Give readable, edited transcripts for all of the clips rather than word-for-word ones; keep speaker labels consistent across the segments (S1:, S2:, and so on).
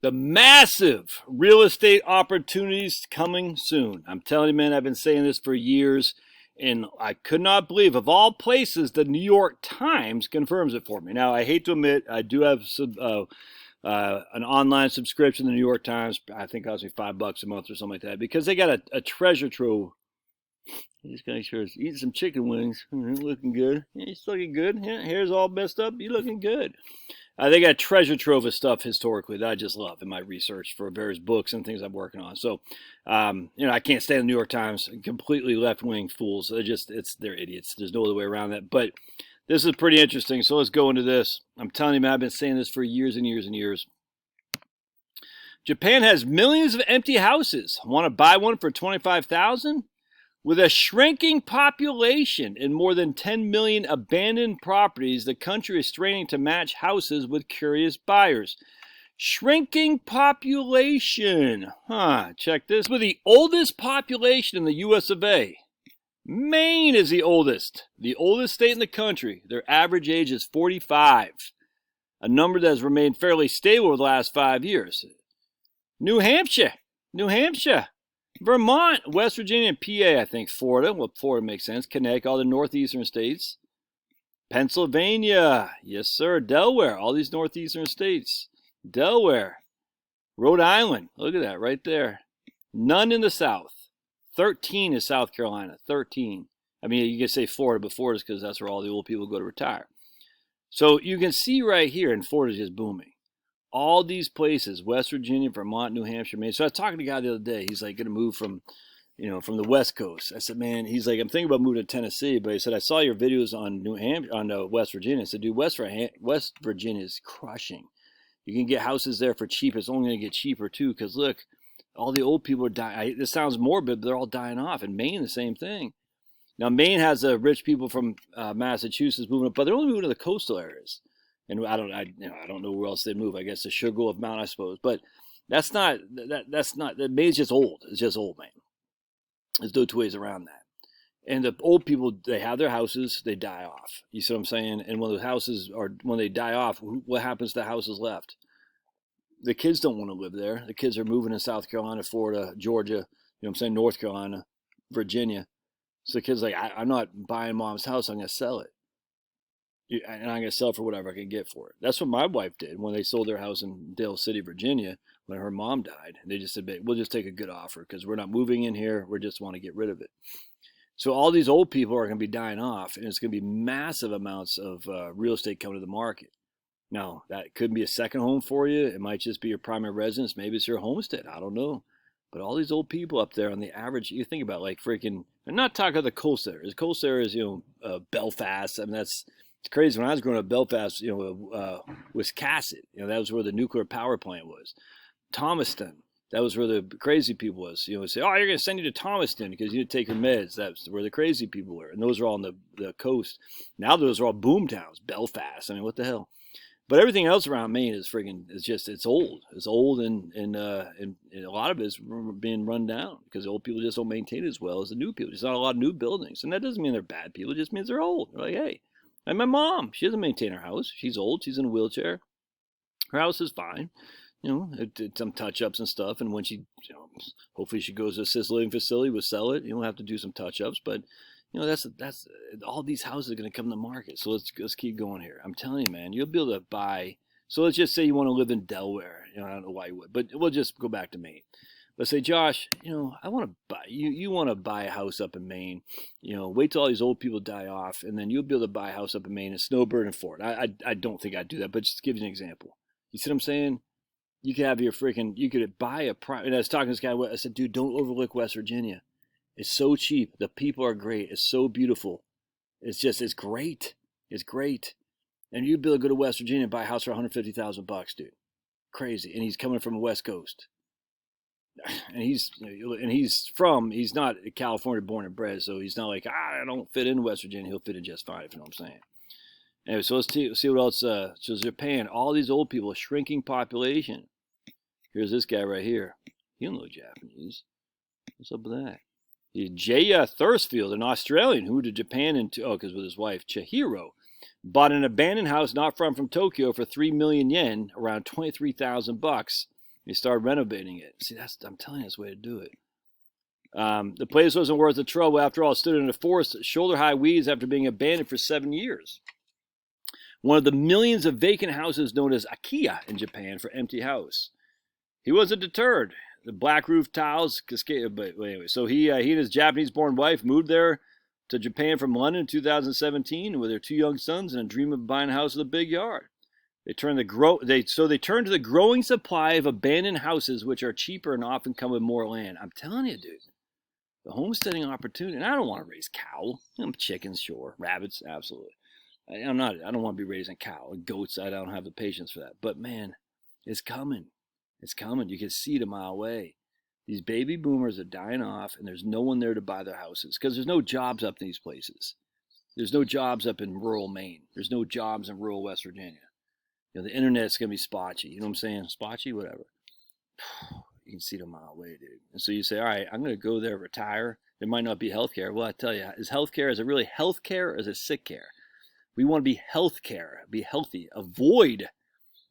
S1: The massive real estate opportunities coming soon. I'm telling you, man, I've been saying this for years, and I could not believe, of all places, the New York Times confirms it for me. Now, I hate to admit, I do have an online subscription to the New York Times. I think it costs me $5 a month or something like that, because they got a treasure trove. This guy sure is eating some chicken wings. Looking good. He's looking good. Hair's all messed up. You looking good. They got a treasure trove of stuff historically that I just love in my research for various books and things I'm working on. So, I can't stand the New York Times. Completely left-wing fools. They're idiots. There's no other way around that. But this is pretty interesting. So let's go into this. I'm telling you, man, I've been saying this for years and years and years. Japan has millions of empty houses. Want to buy one for $25,000? With a shrinking population and more than 10 million abandoned properties, the country is straining to match houses with curious buyers. Shrinking population. Check this. With the oldest population in the U.S. of A. Maine is the oldest state in the country. Their average age is 45, a number that has remained fairly stable over the last 5 years. New Hampshire. Vermont, West Virginia, and PA, I think. Florida. Well, Florida makes sense. Connecticut, all the northeastern states. Pennsylvania. Yes, sir. Delaware. All these northeastern states. Delaware. Rhode Island. Look at that right there. None in the South. 13 is South Carolina. 13. I mean, you can say Florida, but Florida's because that's where all the old people go to retire. So you can see right here, and Florida's just booming. All these places, West Virginia, Vermont, New Hampshire, Maine. So I was talking to a guy the other day. He's like going to move from the West Coast. I said, man, he's like, I'm thinking about moving to Tennessee. But he said, I saw your videos on West Virginia. I said, dude, West Virginia is crushing. You can get houses there for cheap. It's only going to get cheaper too. Because look, all the old people are dying. This sounds morbid, but they're all dying off. And Maine, the same thing. Now, Maine has rich people from Massachusetts moving up, but they're only moving to the coastal areas. And I don't know where else they'd move. I guess the Sugarloaf Mountain, I suppose. But Maine's just old. It's just old, Maine. There's no two ways around that. And the old people, they have their houses, they die off. You see what I'm saying? And when they die off, what happens to the houses left? The kids don't want to live there. The kids are moving in South Carolina, Florida, Georgia, North Carolina, Virginia. So the kid's like, I'm not buying mom's house, I'm going to sell it. And I'm going to sell it for whatever I can get for it. That's what my wife did when they sold their house in Dale City, Virginia, when her mom died. They just said, we'll just take a good offer because we're not moving in here. We just want to get rid of it. So all these old people are going to be dying off, and it's going to be massive amounts of real estate coming to the market. Now, that could be a second home for you. It might just be your primary residence. Maybe it's your homestead. I don't know. But all these old people up there on the average, you think about like freaking, I'm not talking about the coast areas. The coast areas, Belfast. I mean, it's crazy. When I was growing up, Belfast, Wiscasset, that was where the nuclear power plant was. Thomaston, that was where the crazy people was. Say, oh, you're going to send you to Thomaston because you need to take your meds. That's where the crazy people were. And those are all on the coast. Now those are all boom towns. Belfast. I mean, what the hell? But everything else around Maine is it's old. It's old, and a lot of it is being run down because the old people just don't maintain it as well as the new people. There's not a lot of new buildings. And that doesn't mean they're bad people. It just means they're old. They're like, hey. And my mom, she doesn't maintain her house. She's old. She's in a wheelchair. Her house is fine. Some touch-ups and stuff. And when she, hopefully she goes to a assisted living facility, we'll sell it. We'll have to do some touch-ups. But, that's all these houses are going to come to market. So let's keep going here. I'm telling you, man, you'll be able to buy. So let's just say you want to live in Delaware. I don't know why you would. But we'll just go back to Maine. Let's say, Josh, I want to buy, you want to buy a house up in Maine, wait till all these old people die off, and then you'll be able to buy a house up in Maine and snowbird and Florida. I don't think I'd do that, but just to give you an example. You see what I'm saying? You could have you could buy and I was talking to this guy, I said, dude, don't overlook West Virginia. It's so cheap. The people are great. It's so beautiful. It's great. It's great. And you'd be able to go to West Virginia and buy a house for $150,000, dude. Crazy. And he's coming from the West Coast. And he's not California born and bred, so he's not like, I don't fit in West Virginia. He'll fit in just fine, if you know what I'm saying. Anyway, so let's see what else. So Japan, all these old people, a shrinking population. Here's this guy right here. He don't know Japanese. What's up with that? Jaya Thursfield, an Australian who moved to Japan because with his wife Chihiro, bought an abandoned house not far from Tokyo for 3 million yen, around $23,000. He started renovating it. See, I'm telling you, that's the way to do it. The place wasn't worth the trouble. After all, it stood in a forest, shoulder-high weeds after being abandoned for 7 years. One of the millions of vacant houses known as IKEA in Japan for empty house. He wasn't deterred. The black roof tiles, but anyway, so he and his Japanese-born wife moved there to Japan from London in 2017 with their 2 young sons and a dream of buying a house with a big yard. They turned to the growing supply of abandoned houses, which are cheaper and often come with more land. I'm telling you, dude. The homesteading opportunity, and I don't want to raise cow. Chickens, sure. Rabbits, absolutely. I don't want to be raising cow. Goats, I don't have the patience for that. But man, it's coming. It's coming. You can see it a mile away. These baby boomers are dying off, and there's no one there to buy their houses because there's no jobs up in these places. There's no jobs up in rural Maine. There's no jobs in rural West Virginia. The internet's going to be spotchy. You know what I'm saying? Spotchy, whatever. You can see it a mile away, dude. And so you say, all right, I'm going to go there, retire. There might not be health care. Well, I tell you, is it really health care or is it sick care? We want to be health care, be healthy, avoid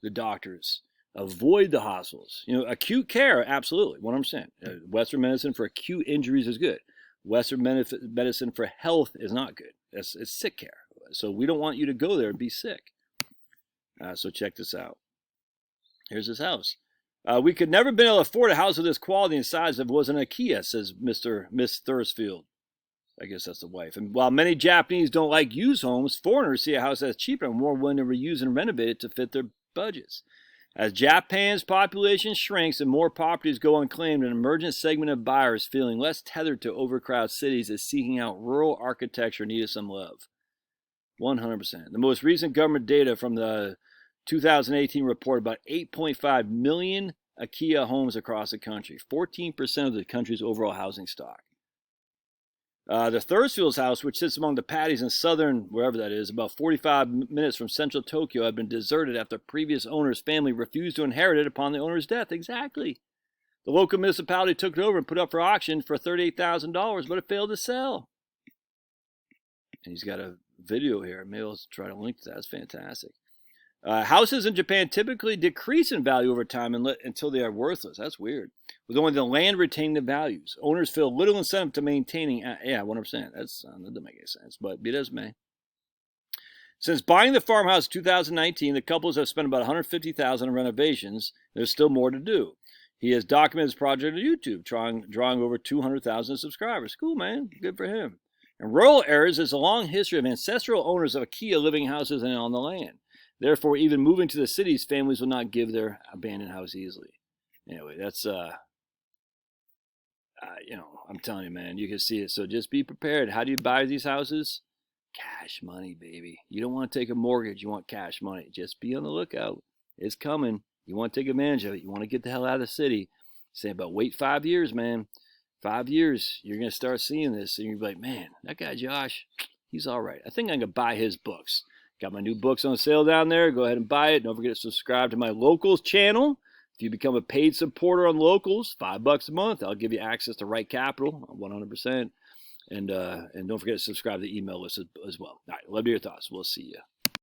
S1: the doctors, avoid the hospitals. Acute care, absolutely, 100%. Western medicine for acute injuries is good. Western medicine for health is not good. It's sick care. So we don't want you to go there and be sick. So check this out. Here's this house. We could never been able to afford a house of this quality and size if it wasn't IKEA, says Miss Thursfield. I guess that's the wife. And while many Japanese don't like used homes, foreigners see a house that's cheaper and more willing to reuse and renovate it to fit their budgets. As Japan's population shrinks and more properties go unclaimed, an emergent segment of buyers feeling less tethered to overcrowded cities is seeking out rural architecture needed some love. 100%. The most recent government data from the 2018 report about 8.5 million IKEA homes across the country, 14% of the country's overall housing stock. The Thursfield's house, which sits among the paddies in southern, wherever that is, about 45 minutes from central Tokyo, had been deserted after previous owner's family refused to inherit it upon the owner's death. Exactly. The local municipality took it over and put it up for auction for $38,000, but it failed to sell. And he's got a video here. Maybe I'll try to link to that. It's fantastic. Houses in Japan typically decrease in value over time until they are worthless. That's weird. With only the land retaining the values. Owners feel little incentive to maintaining. Yeah, 100%. That doesn't make any sense, but be it as may. Since buying the farmhouse in 2019, the couples have spent about $150,000 on renovations. There's still more to do. He has documented his project on YouTube, drawing over 200,000 subscribers. Cool, man. Good for him. In rural areas, there's a long history of ancestral owners of IKEA living in houses and on the land. Therefore, even moving to the cities, families will not give their abandoned house easily. Anyway, that's, I'm telling you, man, you can see it. So just be prepared. How do you buy these houses? Cash money, baby. You don't want to take a mortgage. You want cash money. Just be on the lookout. It's coming. You want to take advantage of it. You want to get the hell out of the city. Saying about wait 5 years, man. 5 years, you're going to start seeing this. And you're going to be like, man, that guy Josh, he's all right. I think I'm going to buy his books. Got my new books on sale down there. Go ahead and buy it. Don't forget to subscribe to my Locals channel. If you become a paid supporter on Locals, $5 a month, I'll give you access to Right Capital, 100%. And don't forget to subscribe to the email list as well. All right, love to hear your thoughts. We'll see you.